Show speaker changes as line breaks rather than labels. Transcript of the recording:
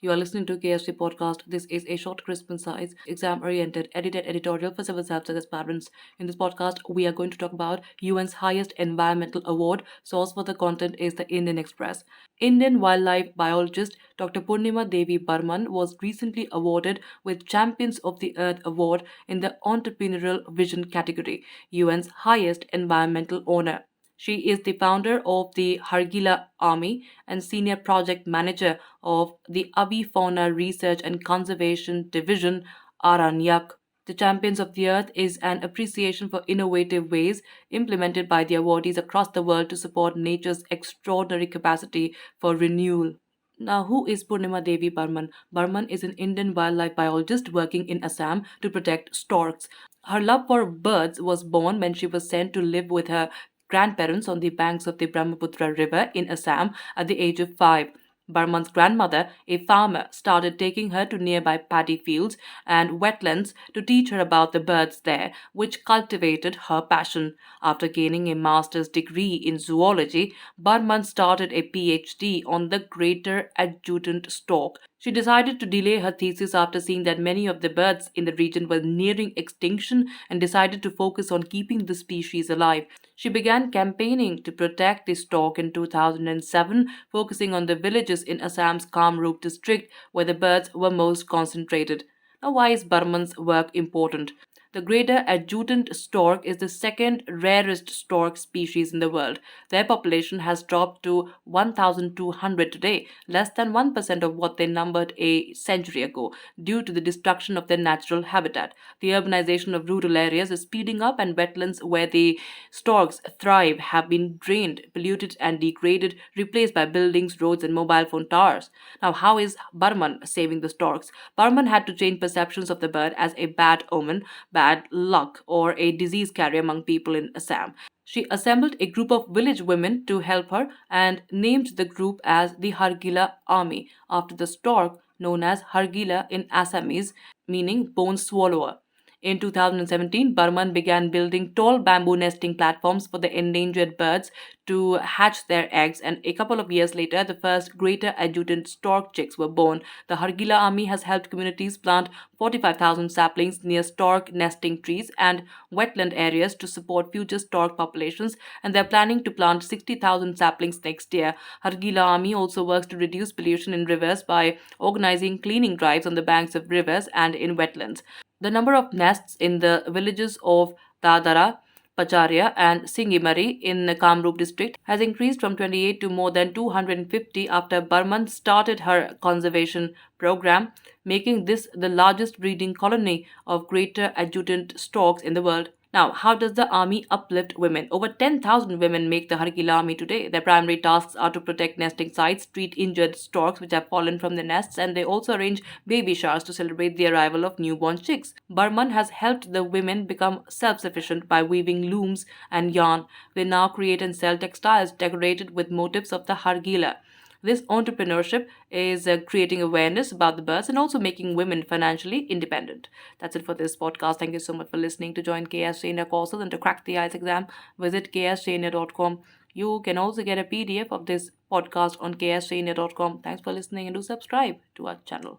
You are listening to KSG Podcast. This is a short, crisp, concise, exam-oriented, edited editorial for civil service aspirants. In this podcast, we are going to talk about UN's highest environmental award. Source for the content is the Indian Express. Indian wildlife biologist Dr. Purnima Devi Barman was recently awarded with Champions of the Earth Award in the Entrepreneurial Vision category, UN's highest environmental honor. She is the founder of the Hargila Army and senior project manager of the Avifauna Research and Conservation Division, Aaranyak. The Champions of the Earth is an appreciation for innovative ways implemented by the awardees across the world to support nature's extraordinary capacity for renewal. Now, who is Purnima Devi Barman? Barman is an Indian wildlife biologist working in Assam to protect storks. Her love for birds was born when she was sent to live with her grandparents on the banks of the Brahmaputra River in Assam at the age of 5. Barman's grandmother, a farmer, started taking her to nearby paddy fields and wetlands to teach her about the birds there, which cultivated her passion. After gaining a master's degree in zoology, Barman started a PhD on the greater adjutant stork. She decided to delay her thesis after seeing that many of the birds in the region were nearing extinction and decided to focus on keeping the species alive. She began campaigning to protect the stork in 2007, focusing on the villages in Assam's Kamrup district where the birds were most concentrated. Now, why is Burman's work important? The greater adjutant stork is the second rarest stork species in the world. Their population has dropped to 1,200 today, less than 1% of what they numbered a century ago, due to the destruction of their natural habitat. The urbanization of rural areas is speeding up, and wetlands where the storks thrive have been drained, polluted, and degraded, replaced by buildings, roads, and mobile phone towers. Now, how is Burman saving the storks? Burman had to change perceptions of the bird as a bad omen, bad luck, or a disease carrier among people in Assam. She assembled a group of village women to help her and named the group as the Hargila Army after the stork known as Hargila in Assamese, meaning bone swallower. In 2017, Burman began building tall bamboo nesting platforms for the endangered birds to hatch their eggs, and a couple of years later, the first greater adjutant stork chicks were born. The Hargila Army has helped communities plant 45,000 saplings near stork nesting trees and wetland areas to support future stork populations, and they're planning to plant 60,000 saplings next year. Hargila Army also works to reduce pollution in rivers by organizing cleaning drives on the banks of rivers and in wetlands. The number of nests in the villages of Dadara, Pacharia, and Singimari in the Kamrup district has increased from 28 to more than 250 after Burman started her conservation program, making this the largest breeding colony of greater adjutant storks in the world. Now, how does the army uplift women? Over 10,000 women make the Hargila Army today. Their primary tasks are to protect nesting sites, treat injured storks which have fallen from the nests, and they also arrange baby showers to celebrate the arrival of newborn chicks. Burman has helped the women become self sufficient by weaving looms and yarn. They now create and sell textiles decorated with motifs of the Hargila. This entrepreneurship is creating awareness about the birds and also making women financially independent. That's it for this podcast. Thank you so much for listening. To join KSG India courses and to crack the IELTS exam, visit ksgindia.com. You can also get a PDF of this podcast on ksgindia.com. Thanks for listening and do subscribe to our channel.